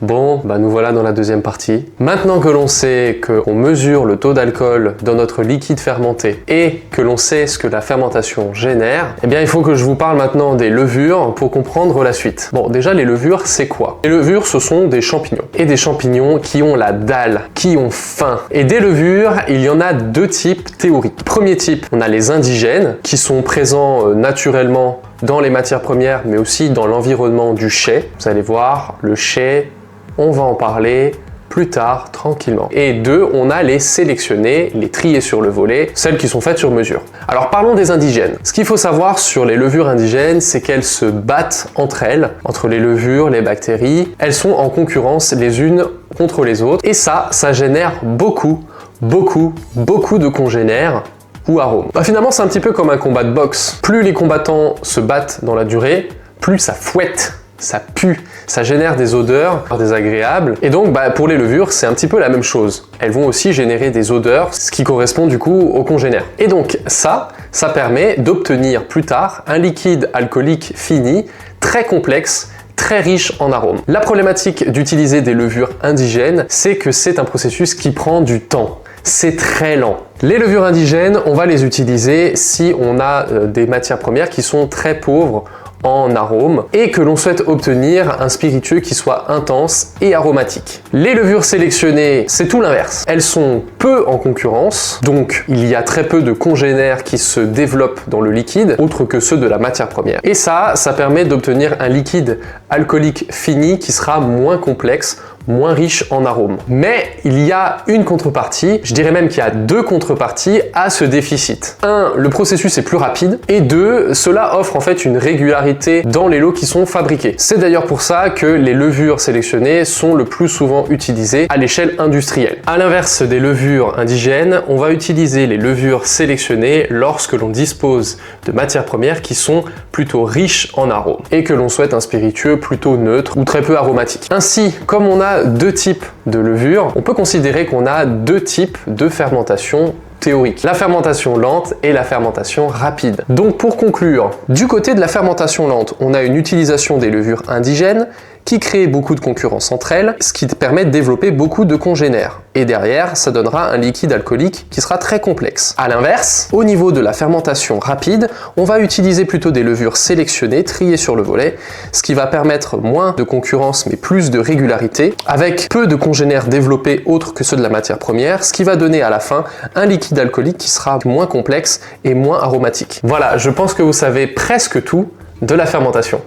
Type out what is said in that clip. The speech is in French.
Bon, nous voilà dans la deuxième partie. Maintenant que l'on sait qu'on mesure le taux d'alcool dans notre liquide fermenté et que l'on sait ce que la fermentation génère, eh bien il faut que je vous parle maintenant des levures pour comprendre la suite. Bon, déjà les levures, c'est quoi? Les levures, ce sont des champignons. Et des champignons qui ont la dalle, qui ont faim. Et des levures, il y en a deux types théoriques. Premier type, on a les indigènes qui sont présents naturellement dans les matières premières, mais aussi dans l'environnement du chai. Vous allez voir, le chai, on va en parler plus tard, tranquillement. Et deux, on a les sélectionnés, les triés sur le volet, celles qui sont faites sur mesure. Alors parlons des indigènes. Ce qu'il faut savoir sur les levures indigènes, c'est qu'elles se battent entre elles, entre les levures, les bactéries. Elles sont en concurrence les unes contre les autres. Et ça génère beaucoup de congénères ou arômes. Finalement, c'est un petit peu comme un combat de boxe. Plus les combattants se battent dans la durée, plus ça fouette. Ça pue, ça génère des odeurs désagréables. Et donc, pour les levures, c'est un petit peu la même chose. Elles vont aussi générer des odeurs, ce qui correspond du coup aux congénères. Et donc, ça permet d'obtenir plus tard un liquide alcoolique fini, très complexe, très riche en arômes. La problématique d'utiliser des levures indigènes, c'est que c'est un processus qui prend du temps. C'est très lent. Les levures indigènes, on va les utiliser si on a des matières premières qui sont très pauvres en arômes et que l'on souhaite obtenir un spiritueux qui soit intense et aromatique. Les levures sélectionnées, c'est tout l'inverse. Elles sont peu en concurrence, donc il y a très peu de congénères qui se développent dans le liquide, autres que ceux de la matière première. Et ça permet d'obtenir un liquide alcoolique fini qui sera moins complexe, moins riche en arômes. Mais il y a une contrepartie, je dirais même qu'il y a deux contreparties à ce déficit. Un, le processus est plus rapide, et deux, cela offre en fait une régularité dans les lots qui sont fabriqués. C'est d'ailleurs pour ça que les levures sélectionnées sont le plus souvent utilisées à l'échelle industrielle. À l'inverse des levures indigènes, on va utiliser les levures sélectionnées lorsque l'on dispose de matières premières qui sont plutôt riches en arômes et que l'on souhaite un spiritueux plutôt neutre ou très peu aromatique. Ainsi, comme on a deux types de levures, on peut considérer qu'on a deux types de fermentation théorique. La fermentation lente et la fermentation rapide. Donc pour conclure, du côté de la fermentation lente, on a une utilisation des levures indigènes qui crée beaucoup de concurrence entre elles, ce qui permet de développer beaucoup de congénères. Et derrière, ça donnera un liquide alcoolique qui sera très complexe. A l'inverse, au niveau de la fermentation rapide, on va utiliser plutôt des levures sélectionnées, triées sur le volet, ce qui va permettre moins de concurrence mais plus de régularité, avec peu de congénères développés autres que ceux de la matière première, ce qui va donner à la fin un liquide alcoolique qui sera moins complexe et moins aromatique. Voilà, je pense que vous savez presque tout de la fermentation.